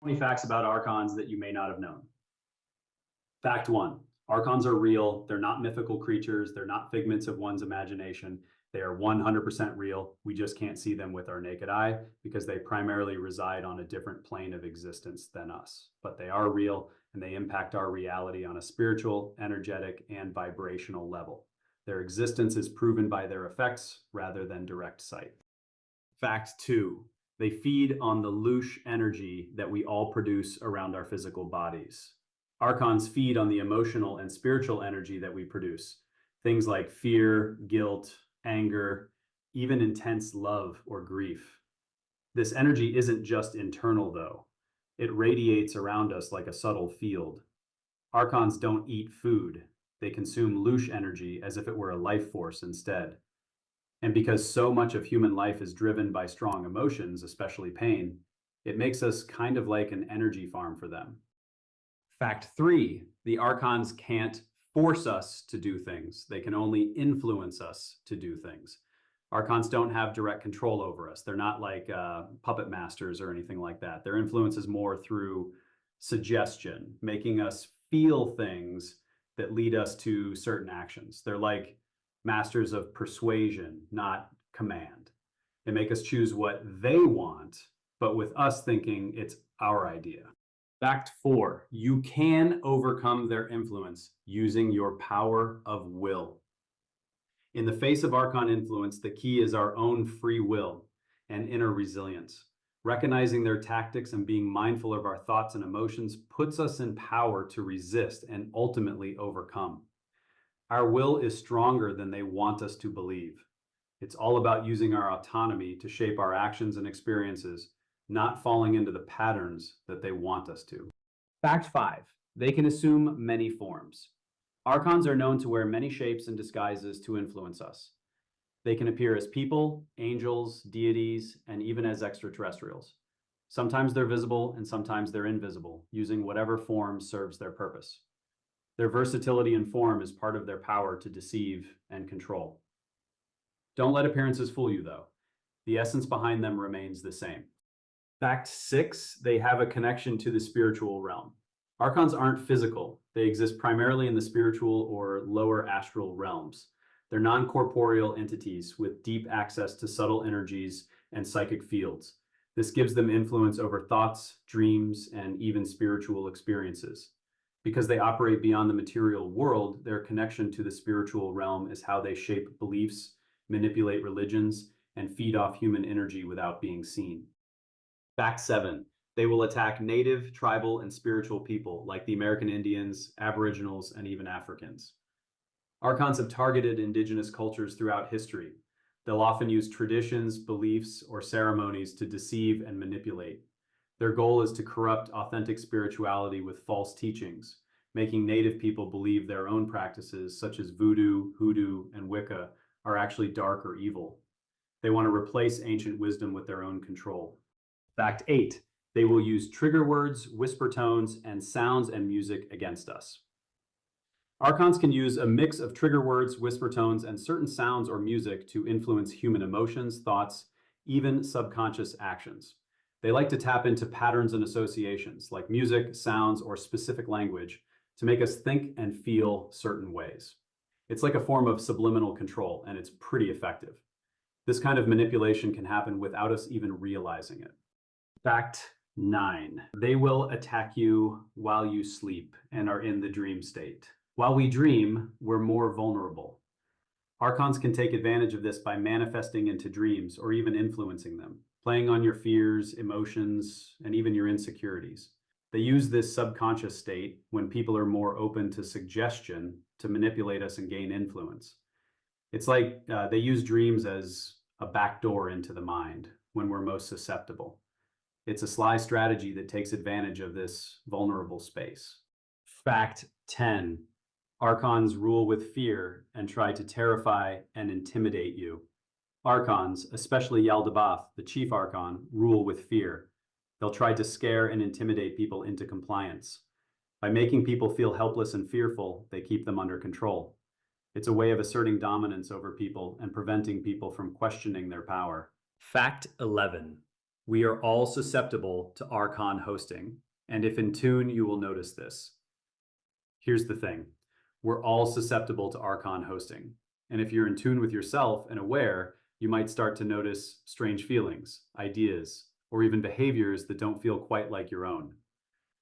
20 facts about Archons that you may not have known. Fact one, Archons are real. They're not mythical creatures. They're not figments of one's imagination. They are 100% real. We just can't see them with our naked eye because they primarily reside on a different plane of existence than us. But they are real and they impact our reality on a spiritual, energetic, and vibrational level. Their existence is proven by their effects rather than direct sight. Fact two, they feed on the louche energy that we all produce around our physical bodies. Archons feed on the emotional and spiritual energy that we produce. Things like fear, guilt, anger, even intense love or grief. This energy isn't just internal though. It radiates around us like a subtle field. Archons don't eat food. They consume louche energy as if it were a life force instead. And because so much of human life is driven by strong emotions, especially pain, it makes us kind of like an energy farm for them. Fact three, the Archons can't force us to do things. They can only influence us to do things. Archons don't have direct control over us. They're not like puppet masters or anything like that. Their influence is more through suggestion, making us feel things that lead us to certain actions. They're like masters of persuasion, not command. They make us choose what they want, but with us thinking it's our idea. Fact four, you can overcome their influence using your power of will. In the face of Archon influence, the key is our own free will and inner resilience. Recognizing their tactics and being mindful of our thoughts and emotions puts us in power to resist and ultimately overcome. Our will is stronger than they want us to believe. It's all about using our autonomy to shape our actions and experiences, not falling into the patterns that they want us to. Fact five, they can assume many forms. Archons are known to wear many shapes and disguises to influence us. They can appear as people, angels, deities, and even as extraterrestrials. Sometimes they're visible and sometimes they're invisible, using whatever form serves their purpose. Their versatility in form is part of their power to deceive and control. Don't let appearances fool you, though. The essence behind them remains the same. Fact six, they have a connection to the spiritual realm. Archons aren't physical. They exist primarily in the spiritual or lower astral realms. They're non-corporeal entities with deep access to subtle energies and psychic fields. This gives them influence over thoughts, dreams, and even spiritual experiences. Because they operate beyond the material world, their connection to the spiritual realm is how they shape beliefs, manipulate religions, and feed off human energy without being seen. Fact seven, they will attack native, tribal, and spiritual people like the American Indians, Aboriginals, and even Africans. Archons have targeted indigenous cultures throughout history. They'll often use traditions, beliefs, or ceremonies to deceive and manipulate. Their goal is to corrupt authentic spirituality with false teachings, making native people believe their own practices, such as voodoo, hoodoo, and Wicca, are actually dark or evil. They want to replace ancient wisdom with their own control. Fact eight, they will use trigger words, whisper tones, and sounds and music against us. Archons can use a mix of trigger words, whisper tones, and certain sounds or music to influence human emotions, thoughts, even subconscious actions. They like to tap into patterns and associations, like music, sounds, or specific language, to make us think and feel certain ways. It's like a form of subliminal control, and it's pretty effective. This kind of manipulation can happen without us even realizing it. Fact nine, they will attack you while you sleep and are in the dream state. While we dream, we're more vulnerable. Archons can take advantage of this by manifesting into dreams or even influencing them, playing on your fears, emotions, and even your insecurities. They use this subconscious state when people are more open to suggestion to manipulate us and gain influence. It's like they use dreams as a backdoor into the mind when we're most susceptible. It's a sly strategy that takes advantage of this vulnerable space. Fact 10. Archons rule with fear and try to terrify and intimidate you. Archons, especially Yaldabaoth, the chief Archon, rule with fear. They'll try to scare and intimidate people into compliance. By making people feel helpless and fearful, they keep them under control. It's a way of asserting dominance over people and preventing people from questioning their power. Fact 11. We are all susceptible to Archon hosting, and if in tune, you will notice this. Here's the thing. We're all susceptible to Archon hosting, and if you're in tune with yourself and aware, you might start to notice strange feelings, ideas, or even behaviors that don't feel quite like your own.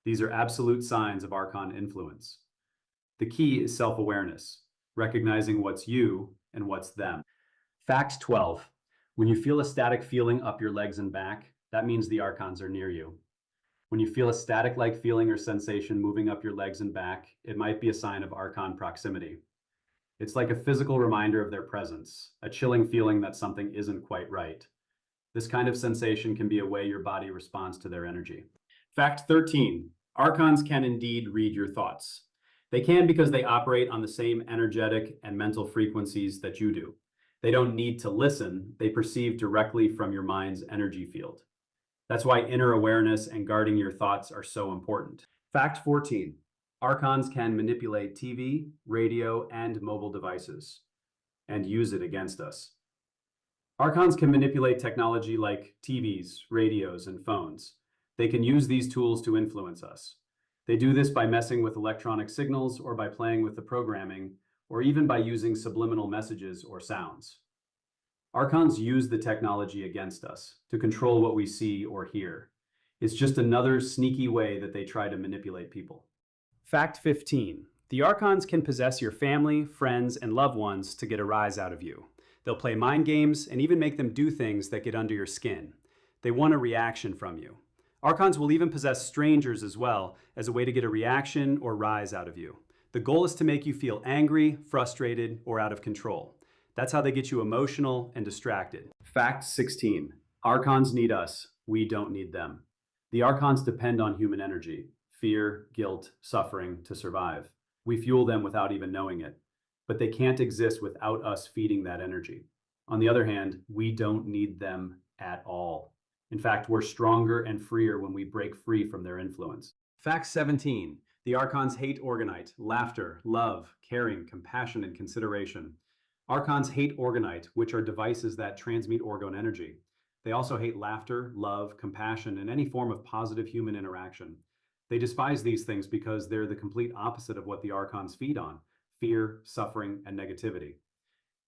These are absolute signs of Archon influence. The key is self-awareness, recognizing what's you and what's them. Fact 12. When you feel a static feeling up your legs and back, that means the Archons are near you. When you feel a static-like feeling or sensation moving up your legs and back, it might be a sign of Archon proximity. It's like a physical reminder of their presence, a chilling feeling that something isn't quite right. This kind of sensation can be a way your body responds to their energy. Fact 13. Archons can indeed read your thoughts. They can because they operate on the same energetic and mental frequencies that you do. They don't need to listen, they perceive directly from your mind's energy field. That's why inner awareness and guarding your thoughts are so important. Fact 14. Archons can manipulate TV, radio, and mobile devices and use it against us. Archons can manipulate technology like TVs, radios, and phones. They can use these tools to influence us. They do this by messing with electronic signals or by playing with the programming, or even by using subliminal messages or sounds. Archons use the technology against us to control what we see or hear. It's just another sneaky way that they try to manipulate people. Fact 15. The Archons can possess your family, friends, and loved ones to get a rise out of you. They'll play mind games and even make them do things that get under your skin. They want a reaction from you. Archons will even possess strangers as well as a way to get a reaction or rise out of you. The goal is to make you feel angry, frustrated, or out of control. That's how they get you emotional and distracted. Fact 16. Archons need us. We don't need them. The Archons depend on human energy, fear, guilt, suffering to survive. We fuel them without even knowing it, but they can't exist without us feeding that energy. On the other hand, we don't need them at all. In fact, we're stronger and freer when we break free from their influence. Fact 17. The Archons hate orgonite, laughter, love, caring, compassion, and consideration. Archons hate orgonite, which are devices that transmute orgone energy. They also hate laughter, love, compassion, and any form of positive human interaction. They despise these things because they're the complete opposite of what the Archons feed on: fear, suffering, and negativity.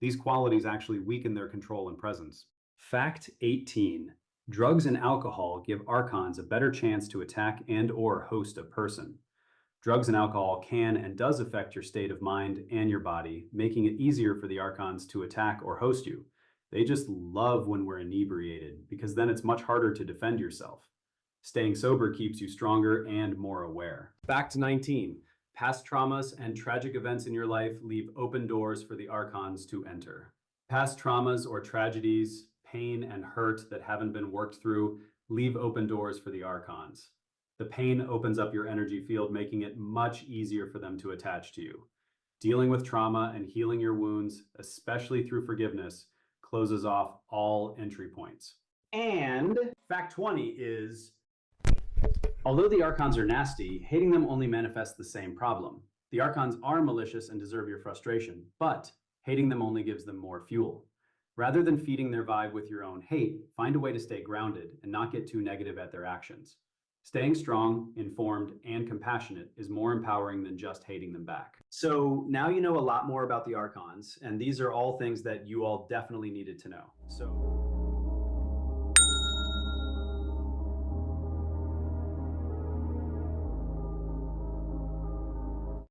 These qualities actually weaken their control and presence. Fact 18. Drugs and alcohol give Archons a better chance to attack and/or host a person. Drugs and alcohol can and does affect your state of mind and your body, making it easier for the Archons to attack or host you. They just love when we're inebriated, because then it's much harder to defend yourself. Staying sober keeps you stronger and more aware. Fact 19. Past traumas and tragic events in your life leave open doors for the Archons to enter. Past traumas or tragedies, pain and hurt that haven't been worked through, leave open doors for the Archons. The pain opens up your energy field, making it much easier for them to attach to you. Dealing with trauma and healing your wounds, especially through forgiveness, closes off all entry points. And fact 20 is, although the Archons are nasty, hating them only manifests the same problem. The Archons are malicious and deserve your frustration, but hating them only gives them more fuel. Rather than feeding their vibe with your own hate, find a way to stay grounded and not get too negative at their actions. Staying strong, informed, and compassionate is more empowering than just hating them back. So now you know a lot more about the Archons, and these are all things that you all definitely needed to know. So